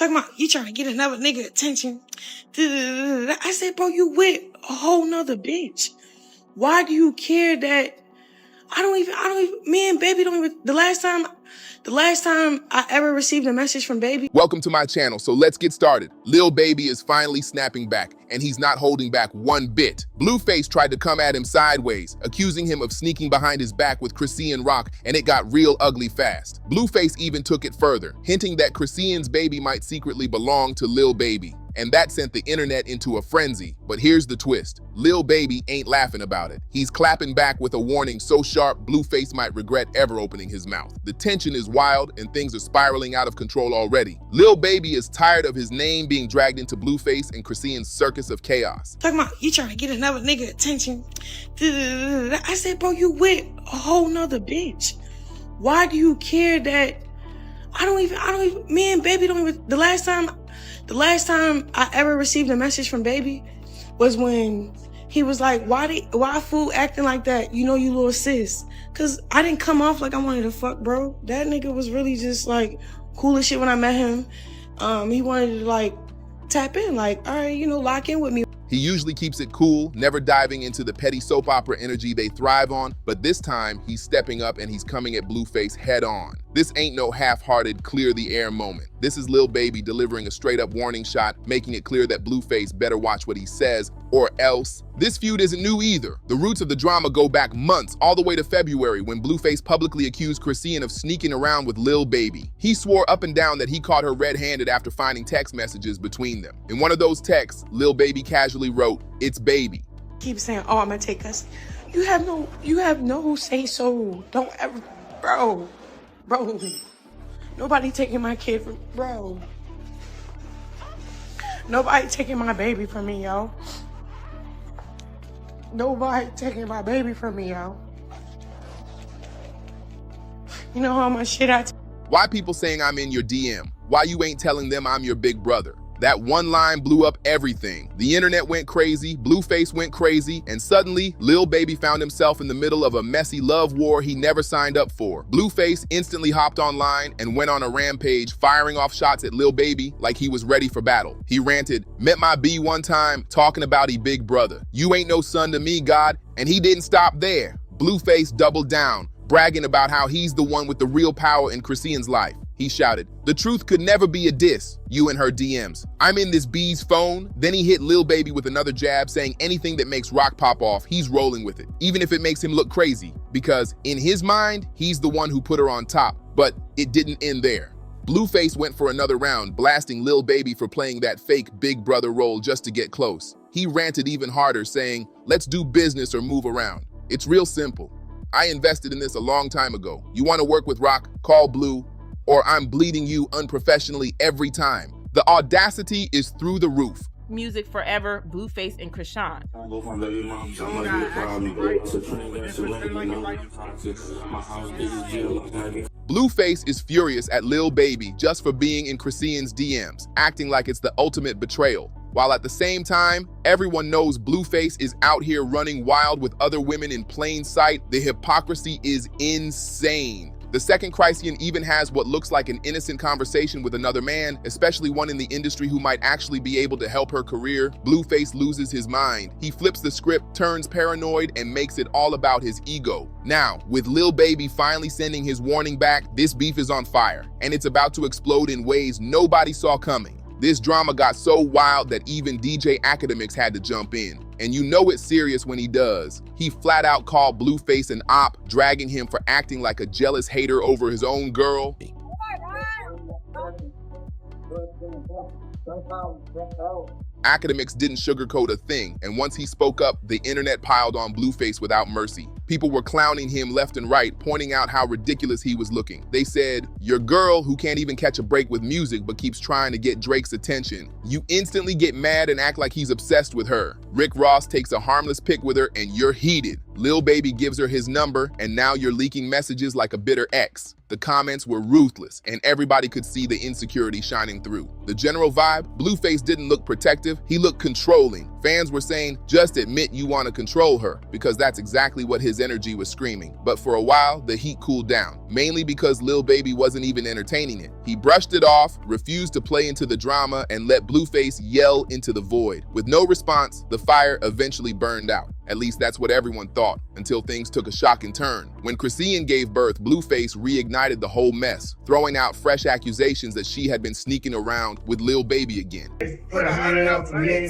Talking about you trying to get another nigga attention. I said, bro, you with a whole nother bitch. Why do you care that me and Baby don't even, the last time I ever received a message from Baby. Welcome to my channel, so let's get started. Lil Baby is finally snapping back, and he's not holding back one bit. Blueface tried to come at him sideways, accusing him of sneaking behind his back with Chrisean rock, and it got real ugly fast. Blueface even took it further, hinting that Chrisean's baby might secretly belong to Lil Baby. And that sent the internet into a frenzy. But here's the twist. Lil Baby ain't laughing about it. He's clapping back with a warning so sharp, Blueface might regret ever opening his mouth. The tension is wild and things are spiraling out of control already. Lil Baby is tired of his name being dragged into Blueface and Chrisean's circus of chaos. Talking about you trying to get another nigga attention. I said, bro, you with a whole nother bitch. Why do you care that me and Baby don't even, the last time I ever received a message from Baby was when he was like, why fool acting like that? You know you little sis. Cause I didn't come off like I wanted to fuck, bro. That nigga was really just like cool as shit when I met him. He wanted to like tap in, like, all right, lock in with me. He usually keeps it cool, never diving into the petty soap opera energy they thrive on, but this time he's stepping up and he's coming at Blueface head on. This ain't no half-hearted clear the air moment. This is Lil Baby delivering a straight up warning shot, making it clear that Blueface better watch what he says or else. This feud isn't new either. The roots of the drama go back months, all the way to February when Blueface publicly accused Chrisean of sneaking around with Lil Baby. He swore up and down that he caught her red-handed after finding text messages between them. In one of those texts, Lil Baby casually wrote, "It's Baby." Keep saying, oh, I'm gonna take us. You have no say so. Don't ever, bro. Nobody taking my kid from, bro. Nobody taking my baby from me, yo. Nobody taking my baby from me, yo. You know how much shit Why people saying I'm in your DM? Why you ain't telling them I'm your big brother? That one line blew up everything. The internet went crazy, Blueface went crazy, and suddenly, Lil Baby found himself in the middle of a messy love war he never signed up for. Blueface instantly hopped online and went on a rampage, firing off shots at Lil Baby like he was ready for battle. He ranted, "Met my B one time, talking about he big brother. You ain't no son to me, God," and he didn't stop there. Blueface doubled down, bragging about how he's the one with the real power in Chrisean's life. He shouted, "The truth could never be a diss, you and her DMs. I'm in this B's phone." Then he hit Lil Baby with another jab, saying anything that makes rock pop off, he's rolling with it, even if it makes him look crazy, because in his mind, he's the one who put her on top. But it didn't end there. Blueface went for another round, blasting Lil Baby for playing that fake big brother role just to get close. He ranted even harder, saying, "Let's do business or move around. It's real simple. I invested in this a long time ago. You want to work with Rock? Call Blue, or I'm bleeding you unprofessionally every time." The audacity is through the roof. Music forever, Blueface and Chrisean. Blueface is furious at Lil Baby just for being in Chrisean's DMs, acting like it's the ultimate betrayal. While at the same time, everyone knows Blueface is out here running wild with other women in plain sight. The hypocrisy is insane. The second Chrisean even has what looks like an innocent conversation with another man, especially one in the industry who might actually be able to help her career, Blueface loses his mind. He flips the script, turns paranoid, and makes it all about his ego. Now, with Lil Baby finally sending his warning back, this beef is on fire, and it's about to explode in ways nobody saw coming. This drama got so wild that even DJ Academics had to jump in. And you know it's serious when he does. He flat out called Blueface an op, dragging him for acting like a jealous hater over his own girl. Academics didn't sugarcoat a thing, and once he spoke up, the internet piled on Blueface without mercy. People were clowning him left and right, pointing out how ridiculous he was looking. They said, "Your girl who can't even catch a break with music but keeps trying to get Drake's attention. You instantly get mad and act like he's obsessed with her. Rick Ross takes a harmless pic with her and you're heated. Lil Baby gives her his number and now you're leaking messages like a bitter ex." The comments were ruthless and everybody could see the insecurity shining through. The general vibe, Blueface didn't look protective, he looked controlling. Fans were saying, just admit you want to control her, because that's exactly what his energy was screaming. But for a while, the heat cooled down, mainly because Lil Baby wasn't even entertaining it. He brushed it off, refused to play into the drama, and let Blueface yell into the void. With no response, the fire eventually burned out. At least that's what everyone thought, until things took a shocking turn. When Chrisean gave birth, Blueface reignited the whole mess, throwing out fresh accusations that she had been sneaking around with Lil Baby again. Put 100 up for me.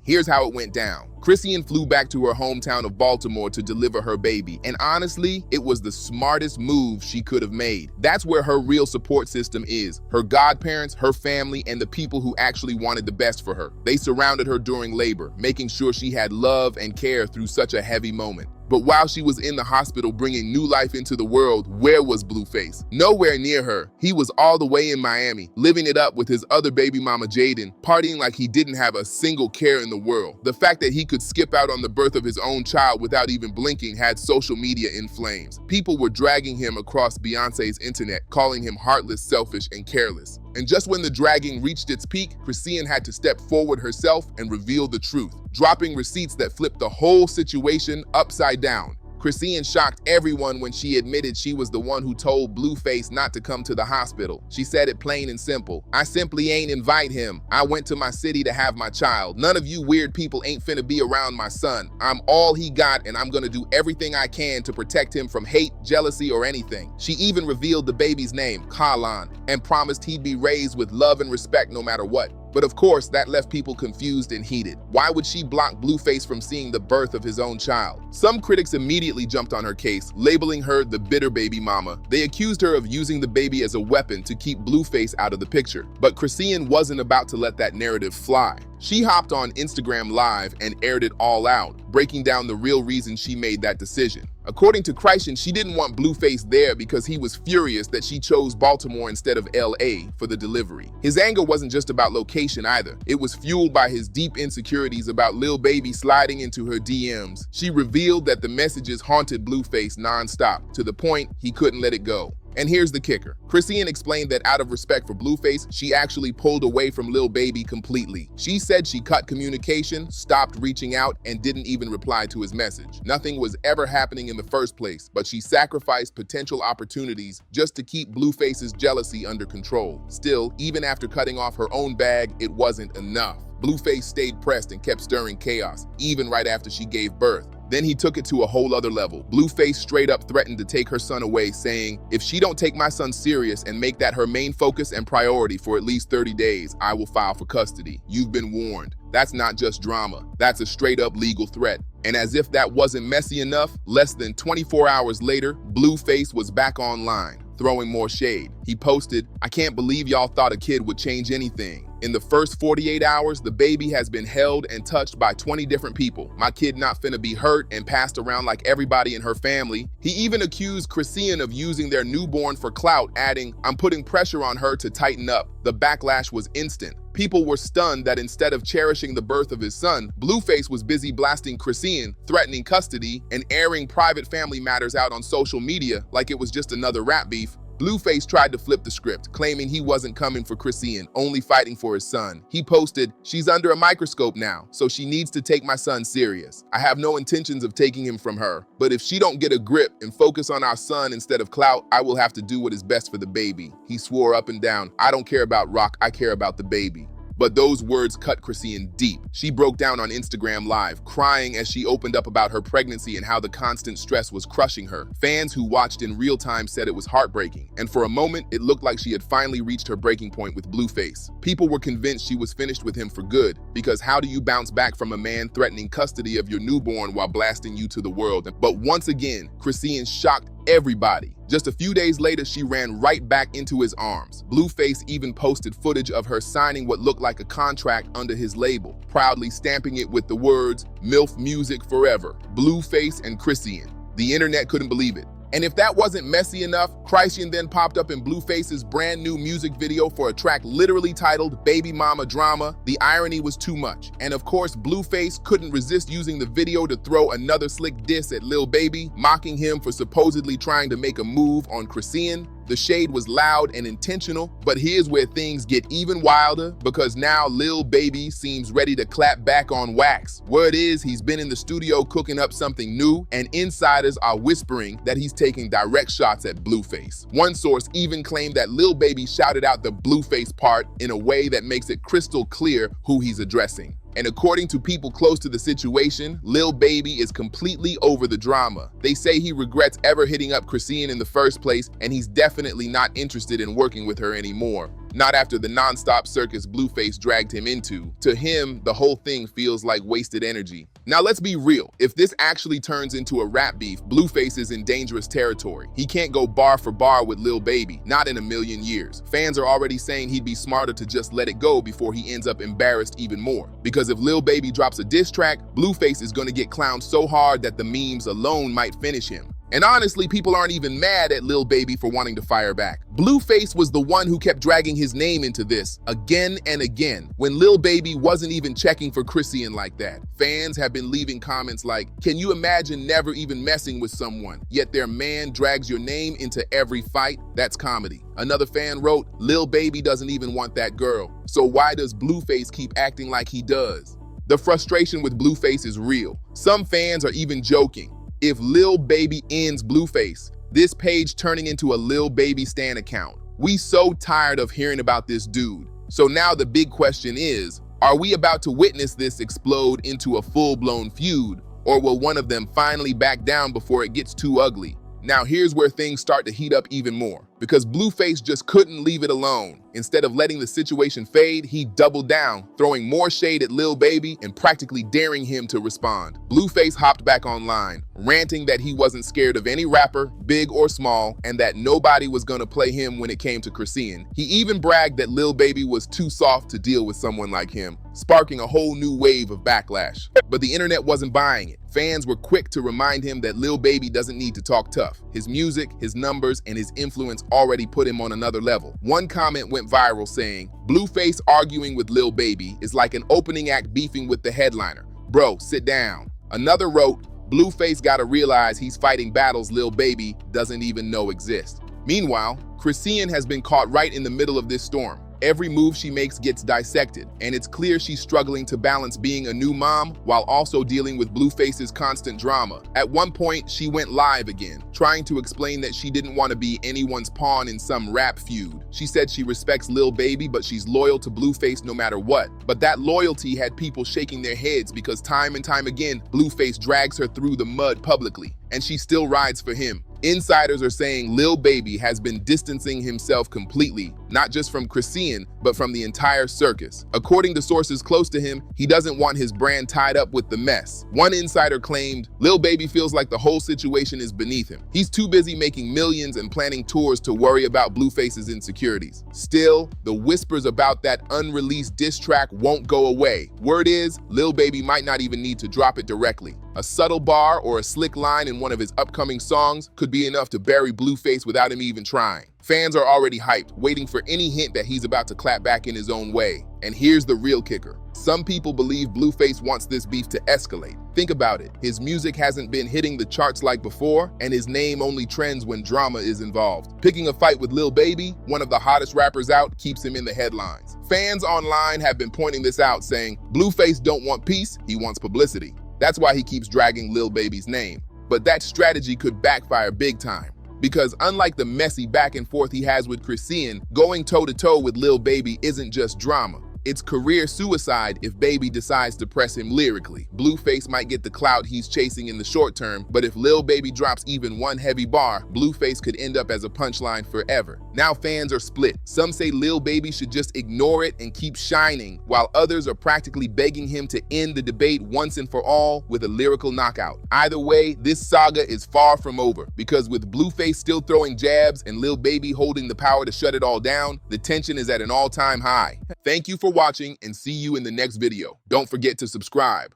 Here's how it went down. Chrisean flew back to her hometown of Baltimore to deliver her baby, and honestly, it was the smartest move she could have made. That's where her real support system is. Her godparents, her family, and the people who actually wanted the best for her. They surrounded her during labor, making sure she had love and care through such a heavy moment. But while she was in the hospital bringing new life into the world, where was Blueface? Nowhere near her. He was all the way in Miami, living it up with his other baby mama Jaden, partying like he didn't have a single care in the world. The fact that he could skip out on the birth of his own child without even blinking had social media in flames. People were dragging him across Beyonce's internet, calling him heartless, selfish, and careless. And just when the dragging reached its peak, Chrisean had to step forward herself and reveal the truth, dropping receipts that flipped the whole situation upside down. Chrisean shocked everyone when she admitted she was the one who told Blueface not to come to the hospital. She said it plain and simple. I simply ain't invite him. I went to my city to have my child. None of you weird people ain't finna be around my son. I'm all he got, and I'm gonna do everything I can to protect him from hate, jealousy, or anything. She even revealed the baby's name, Kalan, and promised he'd be raised with love and respect no matter what. But of course, that left people confused and heated. Why would she block Blueface from seeing the birth of his own child? Some critics immediately jumped on her case, labeling her the bitter baby mama. They accused her of using the baby as a weapon to keep Blueface out of the picture. But Chrisean wasn't about to let that narrative fly. She hopped on Instagram Live and aired it all out, breaking down the real reason she made that decision. According to Chrisean, she didn't want Blueface there because he was furious that she chose Baltimore instead of LA for the delivery. His anger wasn't just about location either. It was fueled by his deep insecurities about Lil Baby sliding into her DMs. She revealed that the messages haunted Blueface nonstop, to the point he couldn't let it go. And here's the kicker. Chrisean explained that out of respect for Blueface, she actually pulled away from Lil Baby completely. She said she cut communication, stopped reaching out, and didn't even reply to his message. Nothing was ever happening in the first place, but she sacrificed potential opportunities just to keep Blueface's jealousy under control. Still, even after cutting off her own bag, it wasn't enough. Blueface stayed pressed and kept stirring chaos, even right after she gave birth. Then he took it to a whole other level. Blueface straight up threatened to take her son away, saying, if she don't take my son serious and make that her main focus and priority for at least 30 days, I will file for custody. You've been warned. That's not just drama. That's a straight up legal threat. And as if that wasn't messy enough, less than 24 hours later, Blueface was back online, throwing more shade. He posted, I can't believe y'all thought a kid would change anything. In the first 48 hours, the baby has been held and touched by 20 different people. My kid not finna be hurt and passed around like everybody in her family. He even accused Chrisean of using their newborn for clout, adding, I'm putting pressure on her to tighten up. The backlash was instant. People were stunned that instead of cherishing the birth of his son, Blueface was busy blasting Chrisean, threatening custody, and airing private family matters out on social media like it was just another rap beef. Blueface tried to flip the script, claiming he wasn't coming for Chrisean, only fighting for his son. He posted, she's under a microscope now, so she needs to take my son serious. I have no intentions of taking him from her, but if she don't get a grip and focus on our son instead of clout, I will have to do what is best for the baby. He swore up and down, I don't care about Rock, I care about the baby. But those words cut Chrisean deep. She broke down on Instagram Live, crying as she opened up about her pregnancy and how the constant stress was crushing her. Fans who watched in real time said it was heartbreaking, and for a moment, it looked like she had finally reached her breaking point with Blueface. People were convinced she was finished with him for good, because how do you bounce back from a man threatening custody of your newborn while blasting you to the world? But once again, Chrisean shocked everybody. Just a few days later, she ran right back into his arms. Blueface even posted footage of her signing what looked like a contract under his label, proudly stamping it with the words, MILF Music Forever, Blueface and Chrisean. The internet couldn't believe it. And if that wasn't messy enough, Chrisean then popped up in Blueface's brand new music video for a track literally titled Baby Mama Drama. The irony was too much. And of course, Blueface couldn't resist using the video to throw another slick diss at Lil Baby, mocking him for supposedly trying to make a move on Chrisean. The shade was loud and intentional, but here's where things get even wilder because now Lil Baby seems ready to clap back on wax. Word is he's been in the studio cooking up something new, and insiders are whispering that he's taking direct shots at Blueface. One source even claimed that Lil Baby shouted out the Blueface part in a way that makes it crystal clear who he's addressing. And according to people close to the situation, Lil Baby is completely over the drama. They say he regrets ever hitting up Chrisean in the first place, and he's definitely not interested in working with her anymore. Not after the non-stop circus Blueface dragged him into. To him, the whole thing feels like wasted energy. Now let's be real, if this actually turns into a rap beef, Blueface is in dangerous territory. He can't go bar for bar with Lil Baby, not in a million years. Fans are already saying he'd be smarter to just let it go before he ends up embarrassed even more. Because if Lil Baby drops a diss track, Blueface is gonna get clowned so hard that the memes alone might finish him. And honestly, people aren't even mad at Lil Baby for wanting to fire back. Blueface was the one who kept dragging his name into this again and again when Lil Baby wasn't even checking for Chrisean like that. Fans have been leaving comments like, can you imagine never even messing with someone, yet their man drags your name into every fight? That's comedy. Another fan wrote, Lil Baby doesn't even want that girl, so why does Blueface keep acting like he does? The frustration with Blueface is real. Some fans are even joking. If Lil Baby ends Blueface, this page turning into a Lil Baby stan account. We so tired of hearing about this dude. So now the big question is, are we about to witness this explode into a full-blown feud, or will one of them finally back down before it gets too ugly? Now here's where things start to heat up even more, because Blueface just couldn't leave it alone. Instead of letting the situation fade, he doubled down, throwing more shade at Lil Baby and practically daring him to respond. Blueface hopped back online, ranting that he wasn't scared of any rapper, big or small, and that nobody was gonna play him when it came to Chrisean. He even bragged that Lil Baby was too soft to deal with someone like him, sparking a whole new wave of backlash. But the internet wasn't buying it. Fans were quick to remind him that Lil Baby doesn't need to talk tough. His music, his numbers, and his influence already put him on another level. One comment went viral saying, Blueface arguing with Lil Baby is like an opening act beefing with the headliner. Bro, sit down. Another wrote, Blueface gotta realize he's fighting battles Lil Baby doesn't even know exist. Meanwhile, Chrisean has been caught right in the middle of this storm. Every move she makes gets dissected, and it's clear she's struggling to balance being a new mom while also dealing with Blueface's constant drama. At one point, she went live again, trying to explain that she didn't want to be anyone's pawn in some rap feud. She said she respects Lil Baby, but she's loyal to Blueface no matter what. But that loyalty had people shaking their heads because time and time again, Blueface drags her through the mud publicly, and she still rides for him. Insiders are saying Lil Baby has been distancing himself completely, not just from Chrisean, but from the entire circus. According to sources close to him, he doesn't want his brand tied up with the mess. One insider claimed, Lil Baby feels like the whole situation is beneath him. He's too busy making millions and planning tours to worry about Blueface's insecurities. Still, the whispers about that unreleased diss track won't go away. Word is, Lil Baby might not even need to drop it directly. A subtle bar or a slick line in one of his upcoming songs could be enough to bury Blueface without him even trying. Fans are already hyped, waiting for any hint that he's about to clap back in his own way. And here's the real kicker. Some people believe Blueface wants this beef to escalate. Think about it. His music hasn't been hitting the charts like before, and his name only trends when drama is involved. Picking a fight with Lil Baby, one of the hottest rappers out, keeps him in the headlines. Fans online have been pointing this out, saying, Blueface don't want peace, he wants publicity. That's why he keeps dragging Lil Baby's name. But that strategy could backfire big time. Because unlike the messy back and forth he has with Chrisean, going toe-to-toe with Lil Baby isn't just drama. It's career suicide if Baby decides to press him lyrically. Blueface might get the clout he's chasing in the short term, but if Lil Baby drops even one heavy bar, Blueface could end up as a punchline forever. Now fans are split. Some say Lil Baby should just ignore it and keep shining, while others are practically begging him to end the debate once and for all with a lyrical knockout. Either way, this saga is far from over, because with Blueface still throwing jabs and Lil Baby holding the power to shut it all down, the tension is at an all-time high. Thank you for watching, and see you in the next video. Don't forget to subscribe.